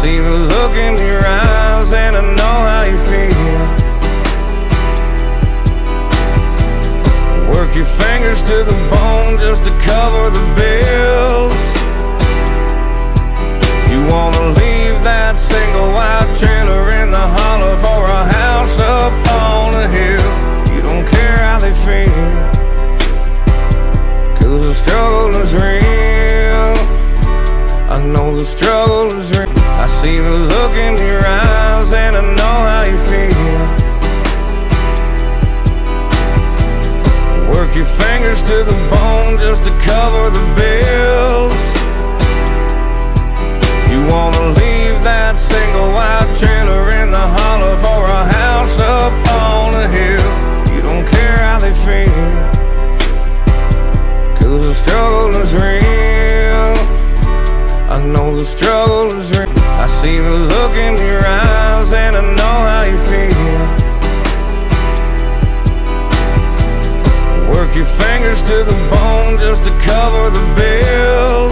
see the look in your eyes and I know how you feel. Work your fingers to the bone just to cover the bills. You wanna leave that single wide trailer in the hollow for a house up on a hill. You don't care how they feel, 'cause the struggle is real. I know the struggle is real. I see the look in your eyes and I know how you feel. Work your fingers to the bone just to cover the bills. You wanna leave that single wide trailer in the hollow for a house up on a hill. You don't care how they feel, 'cause the struggle is real. I know the struggle is real. I see the look in your eyes and I know how you feel. Work your fingers to the bone just to cover the bills.